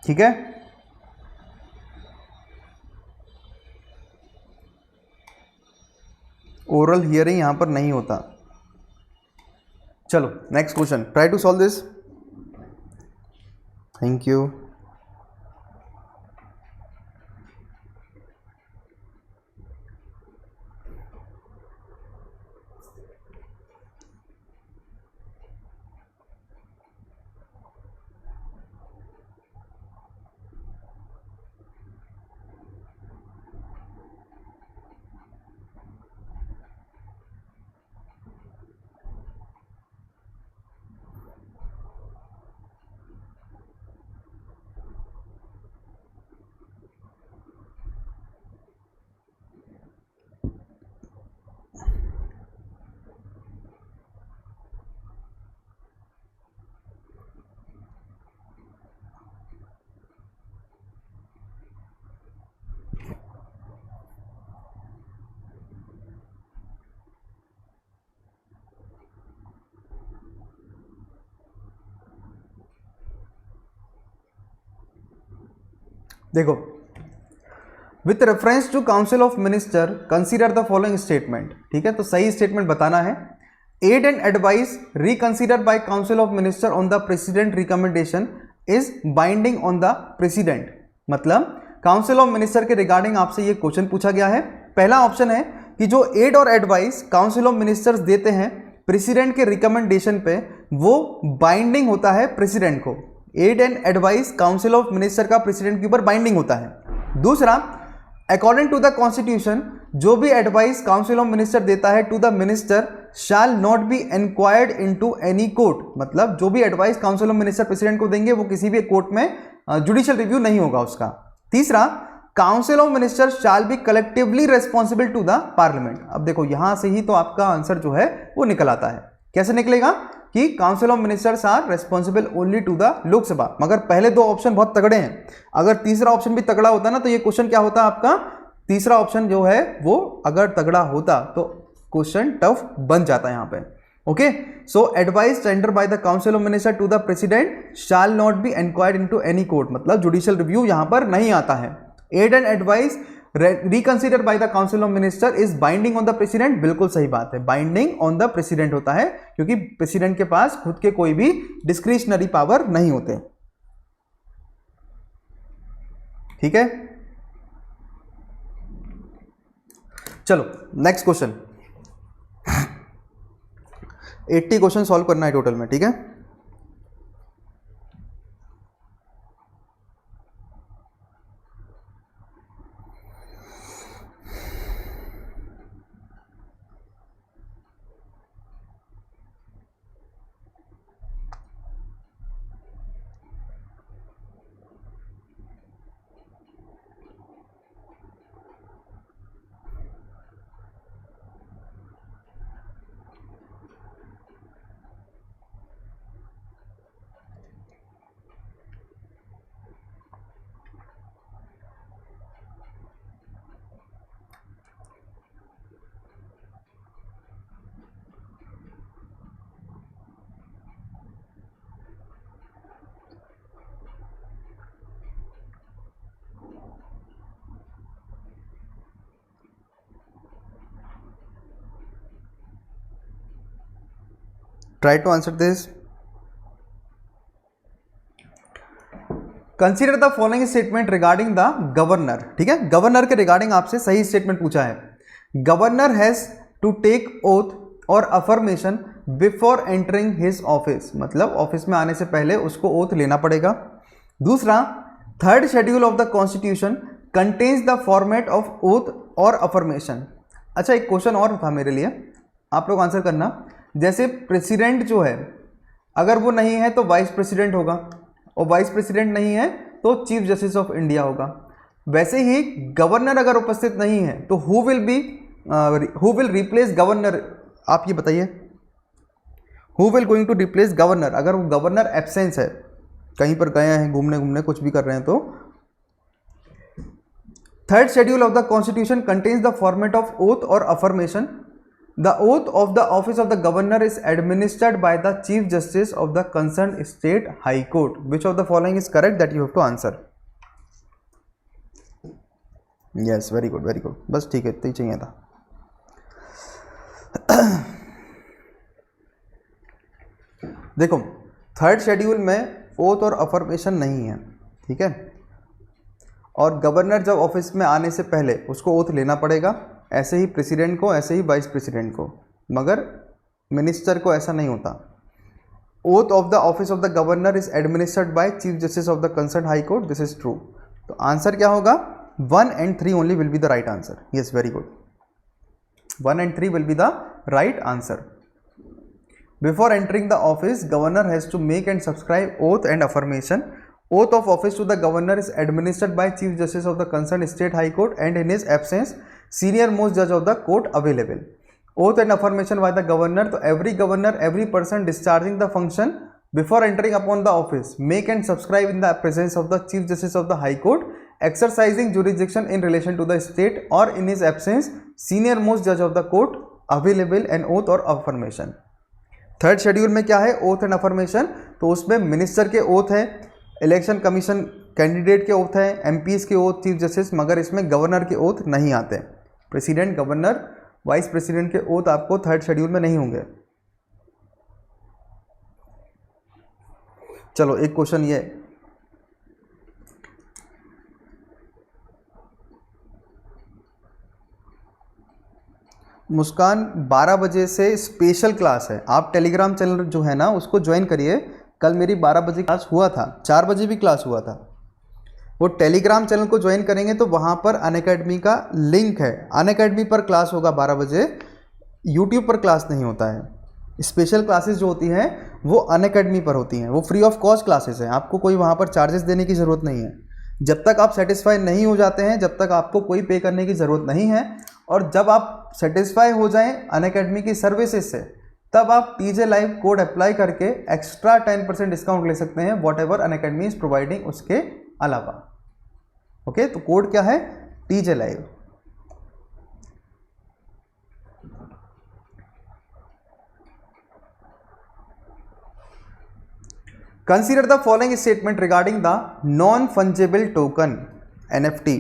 ठीक है, ओरल हियरिंग यहां पर नहीं होता। चलो next question, try to solve this. Thank you. देखो, with reference to council of minister consider the following statement. ठीक है, तो सही स्टेटमेंट बताना है। Aid and advice reconsider by council of minister on the president recommendation is binding on the president. मतलब council of minister के regarding आपसे ये क्वेश्चन पूछा गया है। पहला ऑप्शन है कि जो एड और एडवाइस काउंसिल ऑफ मिनिस्टर्स देते हैं प्रेसिडेंट के रिकमेंडेशन पे, वो बाइंडिंग होता है प्रेसिडेंट को। Aid and advice council of minister का प्रेसिडेंट के ऊपर बाइंडिंग होता है। दूसरा, अकॉर्डिंग टू द कॉन्स्टिट्यूशन जो भी एडवाइस काउंसिल ऑफ मिनिस्टर देता है to the minister shall not be inquired into any court. मतलब जो भी advice council of minister president को देंगे वो किसी भी कोर्ट में जुडिशियल रिव्यू नहीं होगा उसका। तीसरा, council of minister shall be collectively responsible to the parliament. अब देखो यहां से ही तो आपका आंसर जो है वो निकल आता है। कैसे निकलेगा कि council of ministers are responsible only to the Lok Sabha. मगर पहले दो ऑप्शन बहुत तगड़े हैं, अगर तीसरा ऑप्शन भी तगड़ा होता ना तो ये क्वेश्चन क्या होता आपका, तीसरा ऑप्शन जो है वो अगर तगड़ा होता तो क्वेश्चन टफ बन जाता है यहां पे। Okay, so advice tender by the council of minister to the president shall not be inquired into any court, मतलब जुडिशियल रिव्यू यहां पर नहीं आता है। Aid and advice reconsider by the council of minister is binding on the president, बिल्कुल सही बात है, बाइंडिंग ऑन द प्रेसिडेंट होता है क्योंकि प्रेसिडेंट के पास खुद के कोई भी डिस्क्रिशनरी पावर नहीं होते। ठीक है, चलो नेक्स्ट क्वेश्चन। 80 क्वेश्चन सॉल्व करना है टोटल में। ठीक है, try to answer this. Consider the following statement regarding the governor. ठीक है, गवर्नर के रिगार्डिंग आपसे सही स्टेटमेंट पूछा है। Governor has to take oath और affirmation before entering his office, मतलब ऑफिस में आने से पहले उसको ओथ लेना पड़ेगा। दूसरा, third schedule of the constitution contains the format of oath और अफर्मेशन। अच्छा, एक क्वेश्चन और था मेरे लिए, आप लोग आंसर करना। जैसे प्रेसिडेंट जो है, अगर वो नहीं है तो वाइस प्रेसिडेंट होगा, और वाइस प्रेसिडेंट नहीं है तो चीफ जस्टिस ऑफ इंडिया होगा। वैसे ही गवर्नर अगर उपस्थित नहीं है तो हु विल रिप्लेस गवर्नर, आप ये बताइए, who will going to replace governor अगर वो गवर्नर एब्सेंस है, कहीं पर गए हैं घूमने कुछ भी कर रहे हैं तो। Third schedule of the constitution contains the format of oath और affirmation. The oath of the office of the governor is administered by the chief justice of the concerned state high court. Which of the following is correct that you have to answer? Yes, very good, very good. बस ठीक है, इतना ही चाहिए था। देखो, third schedule में oath और affirmation नहीं है, ठीक है, और गवर्नर जब ऑफिस में आने से पहले उसको ओथ लेना पड़ेगा, ऐसे ही प्रेसिडेंट को, ऐसे ही वाइस प्रेसिडेंट को, मगर मिनिस्टर को ऐसा नहीं होता। Oath of the office of the governor is administered by chief justice of the concern high court, this is true. तो आंसर क्या होगा? 1 and 3 only will be the right answer. Yes, very good, 1 and 3 will be the right answer. Before entering the office, governor has to make and subscribe oath and affirmation. Oath of office to the governor is administered by Chief Justice of the concerned state high court and in his absence senior most judge of the court available. Oath and affirmation by the governor, तो every governor, every person discharging the function before entering upon the office make and subscribe in the presence of the Chief Justice of the high court exercising jurisdiction in relation to the state or in his absence senior most judge of the court available and oath or affirmation. Third schedule में क्या है? Oath and affirmation. तो उसमें minister के oath है, election commission candidate के oath है, MPs के ओथ, चीफ जस्टिस, मगर इसमें गवर्नर के ओथ नहीं आते। प्रेसिडेंट, गवर्नर, वाइस प्रेसिडेंट के ओथ आपको थर्ड शेड्यूल में नहीं होंगे। चलो एक क्वेश्चन ये, मुस्कान 12 बजे से स्पेशल क्लास है, आप टेलीग्राम चैनल जो है ना उसको ज्वाइन करिए। कल मेरी 12 बजे क्लास हुआ था, 4 बजे भी क्लास हुआ था। वो टेलीग्राम चैनल को ज्वाइन करेंगे तो वहाँ पर अनअकैडमी का लिंक है, अनअकैडमी पर क्लास होगा 12 बजे, यूट्यूब पर क्लास नहीं होता है। स्पेशल क्लासेस जो होती हैं वो अनअकैडमी पर होती हैं, वो फ्री ऑफ कॉस्ट क्लासेस हैं, आपको कोई वहाँ पर चार्जेस देने की ज़रूरत नहीं है। जब तक आप सेटिस्फाई नहीं हो जाते हैं, जब तक आपको कोई पे करने की ज़रूरत नहीं है, और जब आप सेटिस्फाई हो जाएं अनअकैडमी की सर्विसेज से, तब आप टीजे लाइव कोड अप्लाई करके एक्स्ट्रा 10% डिस्काउंट ले सकते हैं, what ever Unacademy is providing उसके अलावा। ओके, तो कोड क्या है? TJ live. Consider the following statement regarding the non fungible token, NFT.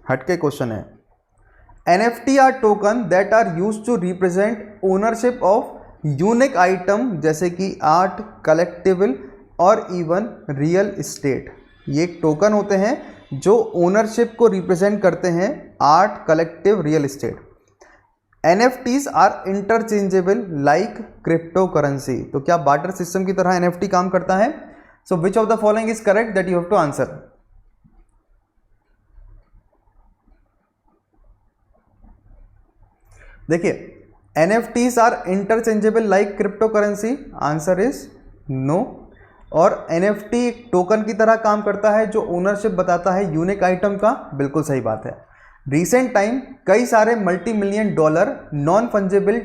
हटके क्वेश्चन है। NFT are token that are used to represent ownership of unique item जैसे कि art, collectible और इवन रियल एस्टेट। ये एक token होते हैं जो ओनरशिप को रिप्रेजेंट करते हैं, art, collective, real estate. NFTs are interchangeable like crypto currency. तो क्या बार्टर सिस्टम की तरह NFT काम करता है? So which of the following is correct that you have to answer? देखिए, NFTs are interchangeable like crypto currency, answer is no. और NFT एक टोकन की तरह काम करता है जो ओनरशिप बताता है यूनिक आइटम का, बिल्कुल सही बात है। रिसेंट टाइम कई सारे $multi million non fungible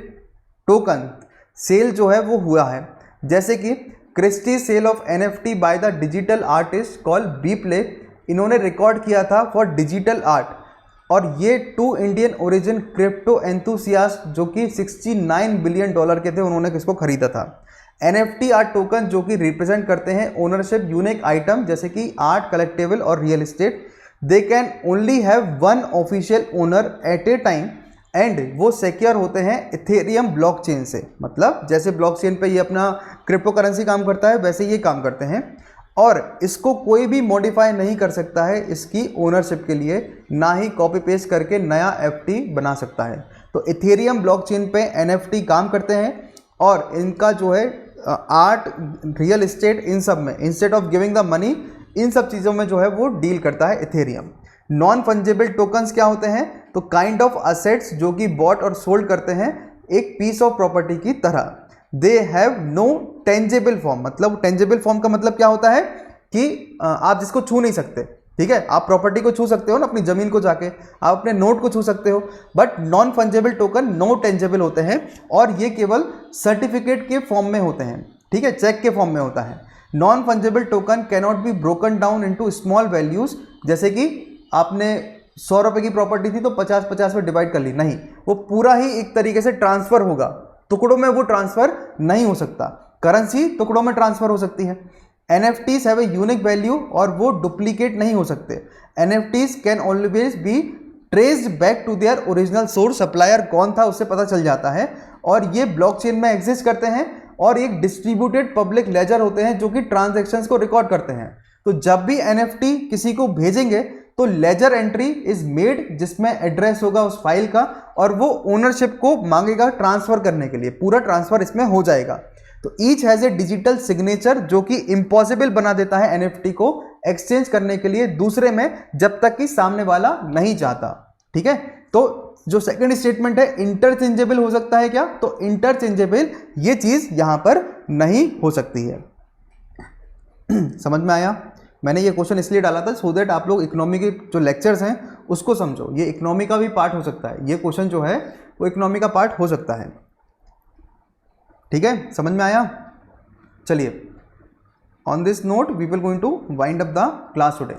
token sale जो है वो हुआ है, जैसे कि Christie sale of NFT by the digital artist call Beeple, इन्होंने रिकॉर्ड किया था फॉर डिजिटल आर्ट, और ये 2 इंडियन ओरिजिन क्रिप्टो एंथुसियास्ट जो कि $69 बिलियन के थे, उन्होंने किसको खरीदा था? NFT आर्ट टोकन जो कि रिप्रेजेंट करते हैं ओनरशिप यूनिक आइटम जैसे कि आर्ट, कलेक्टिबल और real estate. They can only have 1 official owner at a time and वो सिक्योर होते हैं इथेरियम ब्लॉकचेन से। मतलब जैसे ब्लॉकचेन पे ये अपना क्रिप्टो करेंसी काम करता है वैसे ये काम करते हैं, और इसको कोई भी मॉडिफाई नहीं कर सकता है इसकी ओनरशिप के लिए, ना ही कॉपी पेस्ट करके नया एफटी बना सकता है। तो इथेरियम ब्लॉकचेन पे एनएफटी काम करते हैं, और इनका जो है आर्ट, रियल एस्टेट, इन सब में instead of giving the money, इन सब चीज़ों में जो है वो डील करता है इथेरियम। नॉन फंजेबल टोकन्स क्या होते हैं? तो काइंड ऑफ असेट्स जो कि बॉट और सोल्ड करते हैं एक पीस ऑफ प्रॉपर्टी की तरह। They have no tangible form. मतलब टेंजेबल फॉर्म का मतलब क्या होता है कि आप जिसको छू नहीं सकते, ठीक है, आप प्रॉपर्टी को छू सकते हो ना, अपनी जमीन को जाके, आप अपने नोट को छू सकते हो, but non fungible token no tangible होते हैं, और ये केवल सर्टिफिकेट के फॉर्म में होते हैं, ठीक है, चेक के फॉर्म में होता है। Non fungible token cannot be broken down into small values. जैसे कि आपने 100 रुपए की प्रॉपर्टी थी तो 50-50 में डिवाइड कर ली, नहीं, वो पूरा ही एक तरीके से ट्रांसफर होगा, टुकड़ों में वो ट्रांसफर नहीं हो सकता। करेंसी टुकड़ों में ट्रांसफर हो सकती है। NFTs have a unique value, और वो डुप्लीकेट नहीं हो सकते। NFTs can always be traced back to their original source. Supplier कौन था उससे पता चल जाता है, और ये ब्लॉकचेन में एग्जिस्ट करते हैं, और एक डिस्ट्रीब्यूटेड पब्लिक लेजर होते हैं जो कि ट्रांजैक्शंस को रिकॉर्ड करते हैं। तो जब भी NFT किसी को भेजेंगे तो लेजर एंट्री इज मेड, जिसमें एड्रेस होगा उस फाइल का, और वो ओनरशिप को मांगेगा ट्रांसफर करने के लिए, पूरा ट्रांसफर इसमें हो जाएगा। तो each has a digital signature, जो कि इम्पॉसिबल बना देता है NFT को एक्सचेंज करने के लिए दूसरे में, जब तक कि सामने वाला नहीं चाहता, ठीक है। तो जो सेकंड स्टेटमेंट है, इंटरचेंजेबल हो सकता है क्या? तो इंटरचेंजेबल ये चीज यहां पर नहीं हो सकती है। समझ में आया? मैंने ये क्वेश्चन इसलिए डाला था सो दैट आप लोग इकोनॉमी के जो लेक्चर्स हैं उसको समझो। ये इकोनॉमी का भी पार्ट हो सकता है, ये क्वेश्चन जो है वो इकोनॉमी का पार्ट हो सकता है, ठीक है, समझ में आया? चलिए, on this note we will going to wind up the class today.